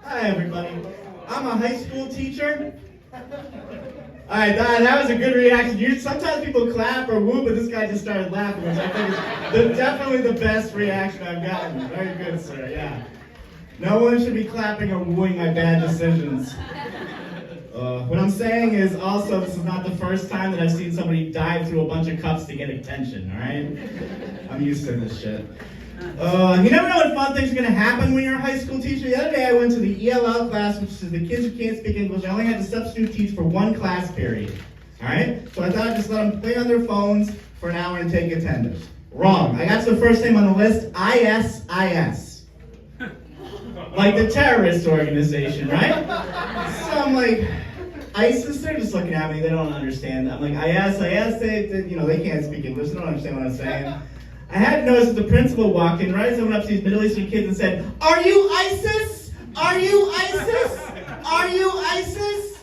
Hi, everybody. I'm a high school teacher. All right, that was a good reaction. Sometimes people clap or woo, but this guy just started laughing, which I think is definitely the best reaction I've gotten. Very good, sir, yeah. No one should be clapping or wooing my bad decisions. What I'm saying is also, this is not the first time that I've seen somebody dive through a bunch of cups to get attention, all right? I'm used to this shit. You never know what fun things are going to happen when you're a high school teacher. The other day I went to the ELL class, which is the kids who can't speak English. I only had to substitute teach for one class period. Alright? So I thought I'd just let them play on their phones for an hour and take attendance. Wrong. I got to the first name on the list, ISIS. Like the terrorist organization, right? So I'm like, ISIS, they're just looking at me, they don't understand. I'm like, IS, they can't speak English, they don't understand what I'm saying. I had noticed that the principal walked in right as I went up to these Middle Eastern kids and said, "Are you ISIS? Are you ISIS? Are you ISIS?"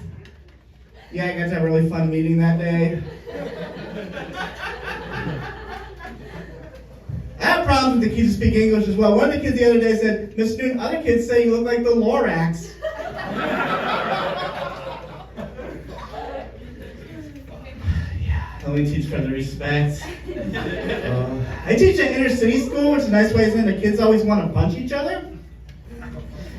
Yeah, I got to have a really fun meeting that day. I have problems with the kids who speak English as well. One of the kids the other day said, "Miss Newton, other kids say you look like the Lorax." Let me teach for the respect. I teach at inner city school, which is a nice way of saying the kids always want to punch each other.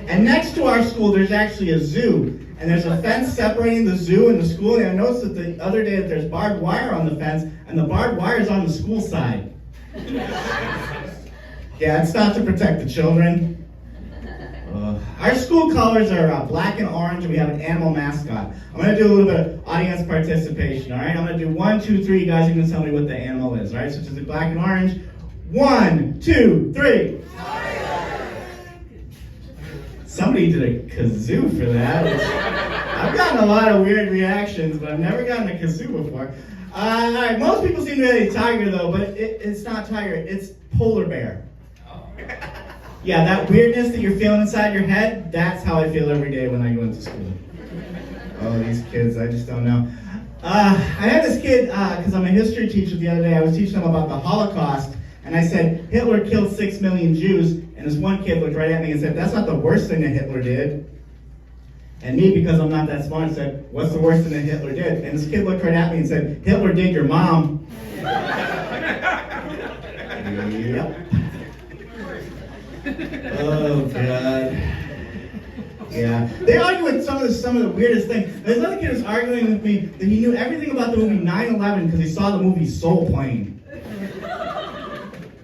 And next to our school, there's actually a zoo. And there's a fence separating the zoo and the school. And I noticed that the other day that there's barbed wire on the fence, and the barbed wire is on the school side. Yeah, it's not to protect the children. Our school colors are black and orange, and we have an animal mascot. I'm going to do a little bit of audience participation, all right? I'm going to do 1, 2, 3. You guys are going to tell me what the animal is, all right? So just black and orange. 1, 2, 3. Somebody did a kazoo for that. I've gotten a lot of weird reactions, but I've never gotten a kazoo before. All right, most people seem to be a tiger, though, but it's not tiger. It's polar bear. Yeah, that weirdness that you're feeling inside your head, that's how I feel every day when I go into school. Oh, these kids, I just don't know. I had this kid, because I'm a history teacher the other day, I was teaching them about the Holocaust, and I said, Hitler killed 6 million Jews, and this one kid looked right at me and said, "That's not the worst thing that Hitler did." And me, because I'm not that smart, said, "What's the worst thing that Hitler did?" And this kid looked right at me and said, "Hitler did your mom." Yep. Oh, God. Yeah. They argue with some of the weirdest things. This other kid was arguing with me that he knew everything about the movie 9/11 because he saw the movie Soul Plane.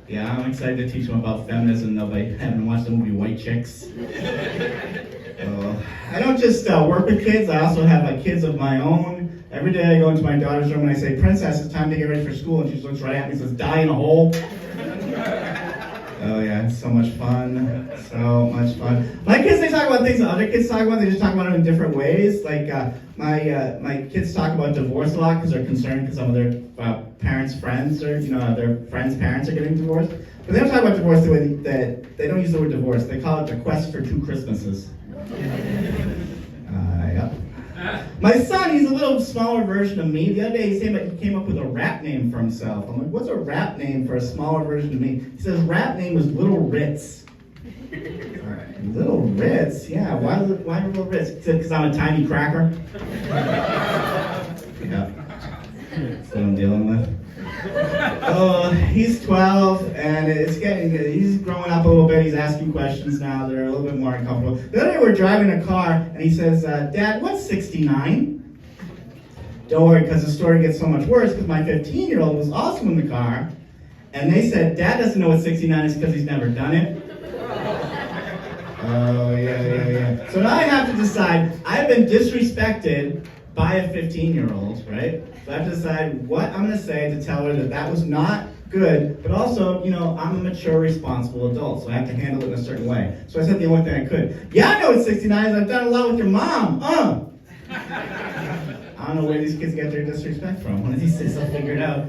Yeah, I'm excited to teach him about feminism, though, by having him watch the movie White Chicks. I don't just work with kids, I also have kids of my own. Every day I go into my daughter's room and I say, "Princess, it's time to get ready for school." And she just looks right at me and says, "Die in a hole." Oh yeah, it's so much fun. So much fun. My kids, they talk about things that other kids talk about. They just talk about them in different ways. Like my kids talk about divorce a lot because they're concerned because some of their parents' friends or their friends' parents are getting divorced. But they don't talk about divorce the way that they don't use the word divorce. They call it the quest for 2 Christmases. Yep. My son, he's a little smaller version of me. The other day he came up with a rap name for himself. I'm like, "What's a rap name for a smaller version of me?" He says, "Rap name is Little Ritz." All right. Little Ritz? Yeah, why Little Ritz? He said, "Because I'm a tiny cracker." Yeah. That's what I'm dealing with. He's 12, and he's growing up a little bit. He's asking questions now that are a little bit more uncomfortable. The other day we're driving a car, and he says, "Dad, what's 69? Don't worry, because the story gets so much worse, because my 15-year-old was also in the car, and they said, "Dad doesn't know what 69 is because he's never done it." Oh, yeah. So now I have to decide. I've been disrespected by a 15-year-old, right? So I have to decide what I'm going to say to tell her that was not good, but also, I'm a mature, responsible adult, so I have to handle it in a certain way. So I said the only thing I could. "Yeah, I know what 69 is. I've done a lot with your mom. I don't know where these kids get their disrespect from. One of these days I'll figure it out.